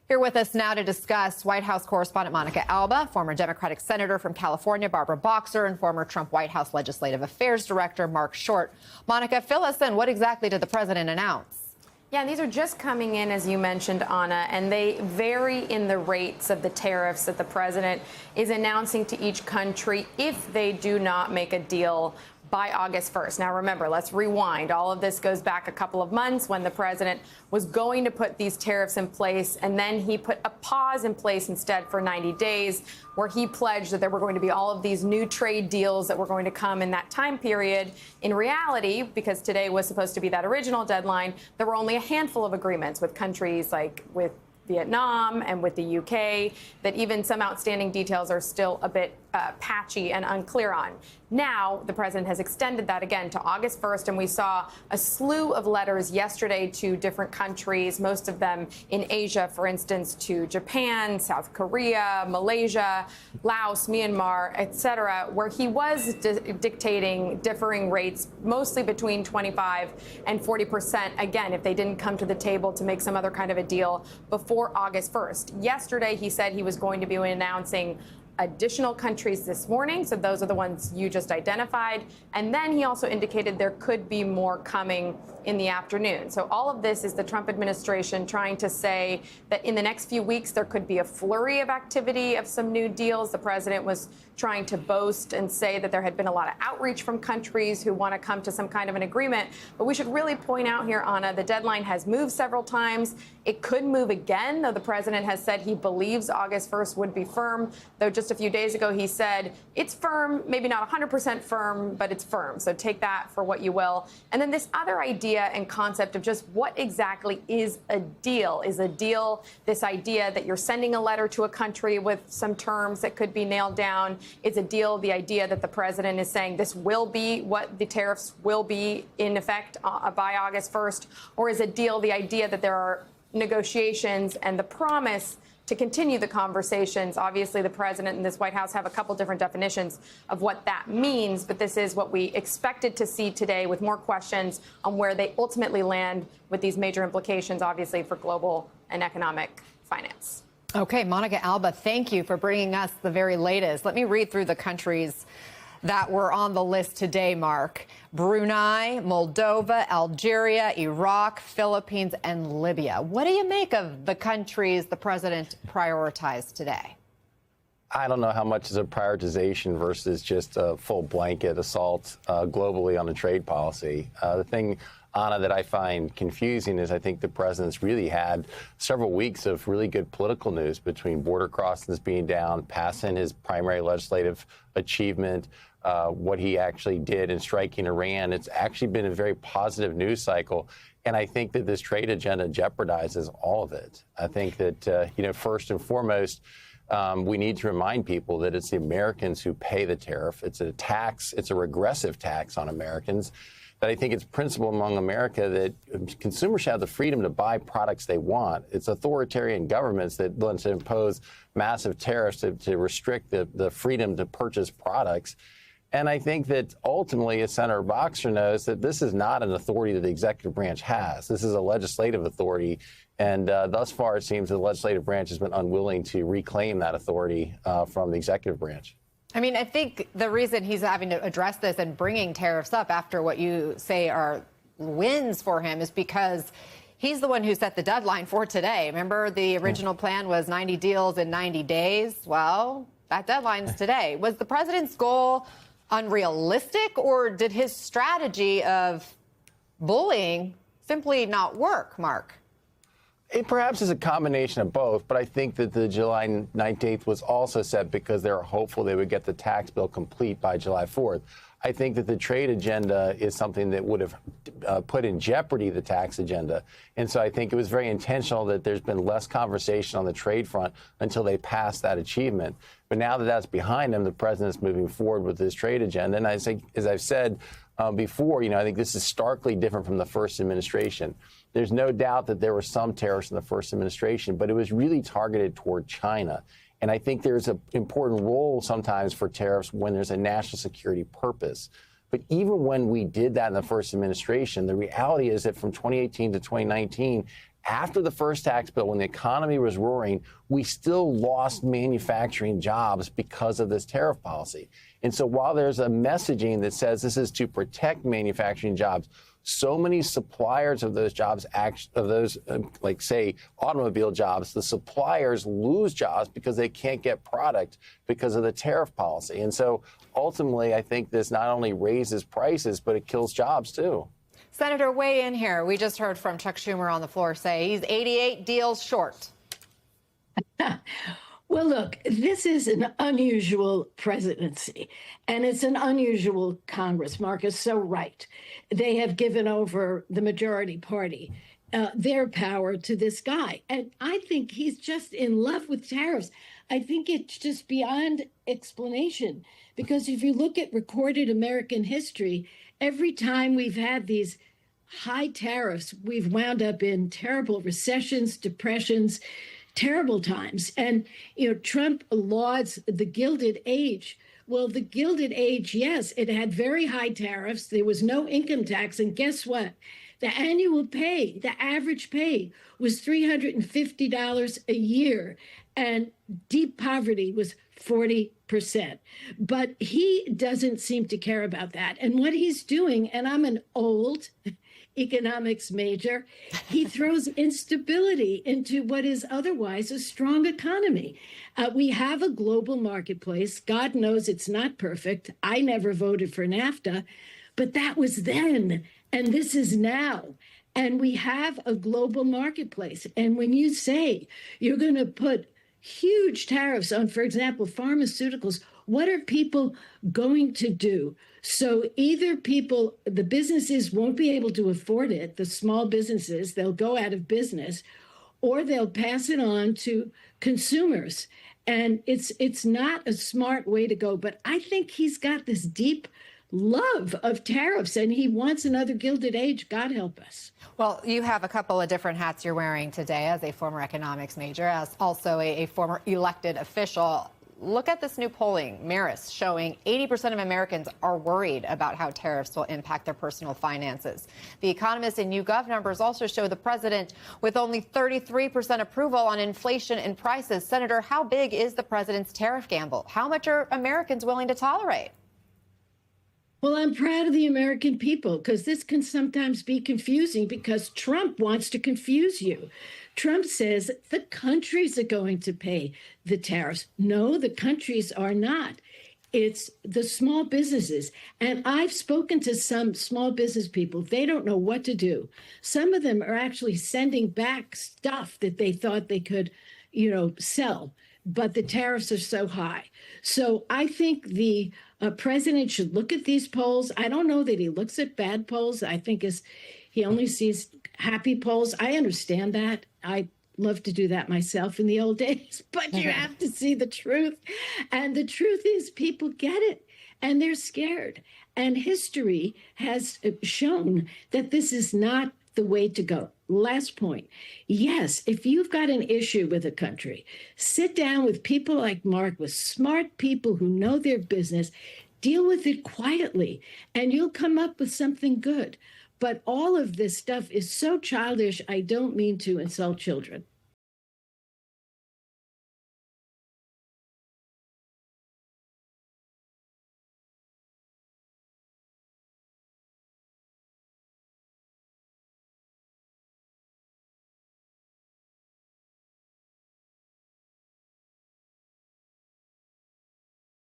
Here with us now to discuss White House correspondent Monica Alba, former Democratic Senator from California Barbara Boxer, and former Trump White House Legislative Affairs Director Mark Short. Monica, fill us in. What exactly did the president announce? Yeah, and these are just coming in, as you mentioned, Anna, and they vary in the rates of the tariffs that the president is announcing to each country if they do not make a deal by August 1st. Now, remember, let's rewind. All of this goes back a couple of months when the president was going to put these tariffs in place, and then he put a pause in place instead for 90 days, where he pledged that there were going to be all of these new trade deals that were going to come in that time period. In reality, because today was supposed to be that original deadline, there were only a handful of agreements with countries like with Vietnam and with the UK that even some outstanding details are still a bit patchy and unclear on. Now, the president has extended that again to August 1st, and we saw a slew of letters yesterday to different countries, most of them in Asia, for instance, to Japan, South Korea, Malaysia, Laos, Myanmar, etc., where he was dictating differing rates, mostly between 25 and 40%, again, if they didn't come to the table to make some other kind of a deal before August 1st. Yesterday, he said he was going to be announcing additional countries this morning. So those are the ones you just identified. And then he also indicated there could be more coming in the afternoon. So all of this is the Trump administration trying to say that in the next few weeks, there could be a flurry of activity of some new deals. The president was trying to boast and say that there had been a lot of outreach from countries who want to come to some kind of an agreement. But we should really point out here, Anna, the deadline has moved several times. It could move again, though the president has said he believes August 1st would be firm, though just a few days ago he said it's firm, maybe not 100% firm, but it's firm. So take that for what you will. And then this other idea and concept of just what exactly is a deal. Is a deal this idea that you're sending a letter to a country with some terms that could be nailed down? Is a deal the idea that the president is saying this will be what the tariffs will be in effect by August 1st? Or is a deal the idea that there are negotiations and the promise to continue the conversations? Obviously, the president and this White House have a couple different definitions of what that means, but this is what we expected to see today, with more questions on where they ultimately land with these major implications, obviously, for global and economic finance. Okay, Monica Alba, thank you for bringing us the very latest. Let me read through the countries that were on the list today, Mark. Brunei, Moldova, Algeria, Iraq, Philippines, and Libya. What do you make of the countries the president prioritized today? I don't know how much is a prioritization versus just a full blanket assault globally on a trade policy. The thing, Anna, that I find confusing is I think the president's really had several weeks of really good political news between border crossings being down, passing his primary legislative achievement, what he actually did in striking Iran. It's actually been a very positive news cycle. And I think that this trade agenda jeopardizes all of it. I think that, first and foremost, we need to remind people that it's the Americans who pay the tariff. It's a tax. It's a regressive tax on Americans. That I think it's principle among America that consumers should have the freedom to buy products they want. It's authoritarian governments that want to impose massive tariffs to restrict the freedom to purchase products. And I think that ultimately, as Senator Boxer knows, that this is not an authority that the executive branch has. This is a legislative authority. And thus far, it seems the legislative branch has been unwilling to reclaim that authority from the executive branch. I mean, I think the reason he's having to address this and bringing tariffs up after what you say are wins for him is because he's the one who set the deadline for today. Remember, the original plan was 90 deals in 90 days. Well, that deadline's today. Was the president's goal unrealistic, or did his strategy of bullying simply not work, Mark? It perhaps is a combination of both, but I think that the July 19th was also set because they were hopeful they would get the tax bill complete by July 4th. I think that the trade agenda is something that would have put in jeopardy the tax agenda. And so I think it was very intentional that there's been less conversation on the trade front until they passed that achievement. But now that that's behind them, the president's moving forward with this trade agenda. And I think, as I've said before, I think this is starkly different from the first administration. There's no doubt that there were some tariffs in the first administration, but it was really targeted toward China. And I think there's an important role sometimes for tariffs when there's a national security purpose. But even when we did that in the first administration, the reality is that from 2018 to 2019, after the first tax bill, when the economy was roaring, we still lost manufacturing jobs because of this tariff policy. And so while there's a messaging that says this is to protect manufacturing jobs, so many suppliers of those jobs, like say automobile jobs, the suppliers lose jobs because they can't get product because of the tariff policy. And so ultimately, I think this not only raises prices, but it kills jobs too. Senator, weigh in here. We just heard from Chuck Schumer on the floor say he's 88 deals short. Well, look, this is an unusual presidency, and it's an unusual Congress. Mark is so right. They have given over the majority party, their power to this guy. And I think he's just in love with tariffs. I think it's just beyond explanation, because if you look at recorded American history, every time we've had these high tariffs, we've wound up in terrible recessions, depressions, terrible times. And, Trump lauds the Gilded Age. Well, the Gilded Age, yes, it had very high tariffs. There was no income tax. And guess what? The annual pay, the average pay was $350 a year. And deep poverty was 40%. But he doesn't seem to care about that. And what he's doing, and I'm an old economics major, he throws instability into what is otherwise a strong economy. We have a global marketplace. God knows it's not perfect. I never voted for NAFTA, but that was then, and this is now. And we have a global marketplace. And when you say you're going to put huge tariffs on, for example, pharmaceuticals, what are people going to do? So either the businesses won't be able to afford it, the small businesses, they'll go out of business, or they'll pass it on to consumers. And it's not a smart way to go. But I think he's got this deep love of tariffs, and he wants another Gilded Age. God help us. Well, you have a couple of different hats you're wearing today as a former economics major, as also a former elected official. Look at this new polling, Marist, showing 80% of Americans are worried about how tariffs will impact their personal finances. The Economist and YouGov numbers also show the president with only 33% approval on inflation and prices. Senator, how big is the president's tariff gamble? How much are Americans willing to tolerate? Well, I'm proud of the American people, because this can sometimes be confusing because Trump wants to confuse you. Trump says the countries are going to pay the tariffs. No, the countries are not. It's the small businesses. And I've spoken to some small business people. They don't know what to do. Some of them are actually sending back stuff that they thought they could, sell. But the tariffs are so high. So I think the president should look at these polls. I don't know that he looks at bad polls. I think he only sees happy polls. I understand that. I love to do that myself in the old days, but you have to see the truth. And the truth is people get it and they're scared. And history has shown that this is not the way to go. Last point. Yes, if you've got an issue with a country, sit down with people like Mark, with smart people who know their business, deal with it quietly, and you'll come up with something good. But all of this stuff is so childish, I don't mean to insult children.